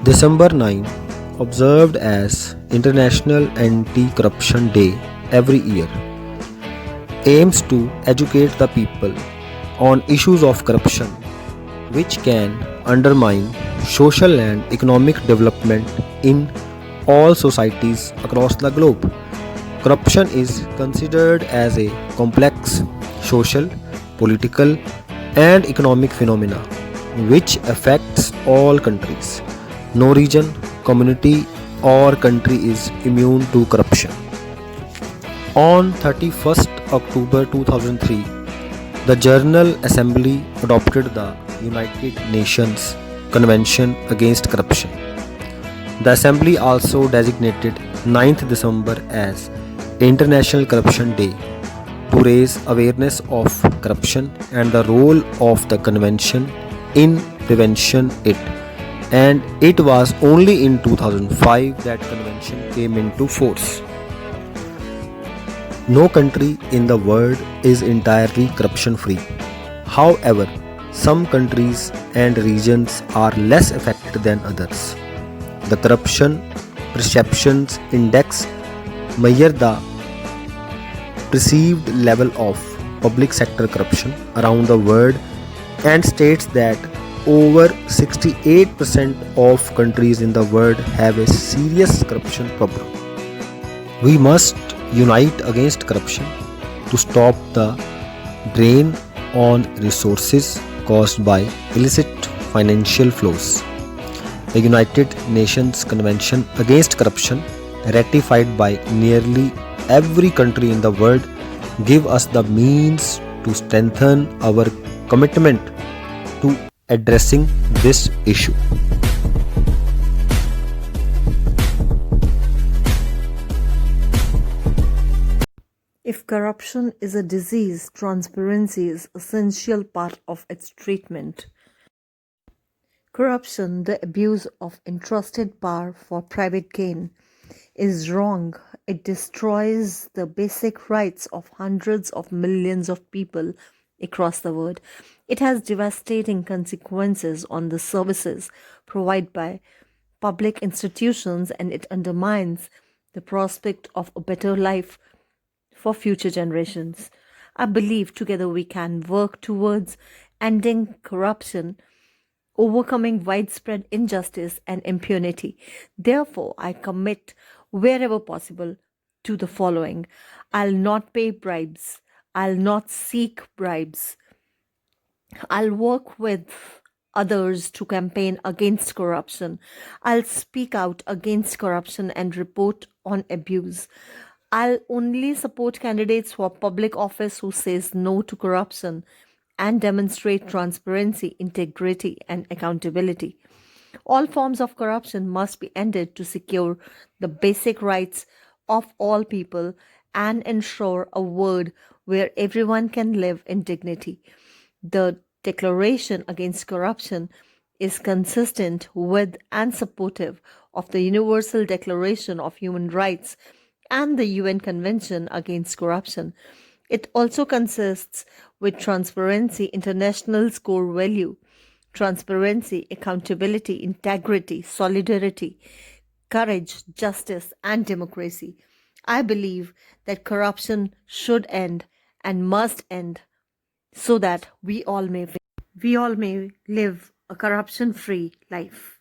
December 9, observed as International Anti-Corruption Day every year, aims to educate the people on issues of corruption which can undermine social and economic development in all societies across the globe. Corruption is considered as a complex social, political, and economic phenomena which affects all countries. No region, community, or country is immune to corruption. On 31st October 2003, the General Assembly adopted the United Nations Convention Against Corruption. The Assembly also designated 9th December as International Corruption Day to raise awareness of corruption and the role of the convention in prevention it. And it was only in 2005 that convention came into force. No country in the world is entirely corruption free. However, some countries and regions are less affected than others. The Corruption Perceptions Index measures the perceived level of public sector corruption around the world and states that over 68% of countries in the world have a serious corruption problem. We must unite against corruption to stop the drain on resources caused by illicit financial flows. The United Nations Convention Against Corruption, ratified by nearly every country in the world, give us the means to strengthen our commitment to addressing this issue. If corruption is a disease, transparency is essential part of its treatment. Corruption, the abuse of entrusted power for private gain, is wrong. It destroys the basic rights of hundreds of millions of people across the world. It has devastating consequences on the services provided by public institutions, and it undermines the prospect of a better life for future generations. I believe together we can work towards ending corruption, overcoming widespread injustice and impunity. Therefore, I commit wherever possible to the following: I'll not pay bribes, I'll not seek bribes, I'll work with others to campaign against corruption, I'll speak out against corruption and report on abuse. I'll only support candidates for public office who says no to corruption and demonstrate transparency, integrity, and accountability. All forms of corruption must be ended to secure the basic rights of all people and ensure a world where everyone can live in dignity. The Declaration Against Corruption is consistent with and supportive of the Universal Declaration of Human Rights and the UN Convention Against Corruption. It also consists with Transparency International's core value: transparency, accountability, integrity, solidarity, courage, justice, and democracy. I believe that corruption should end and must end so that we all may live a corruption free life.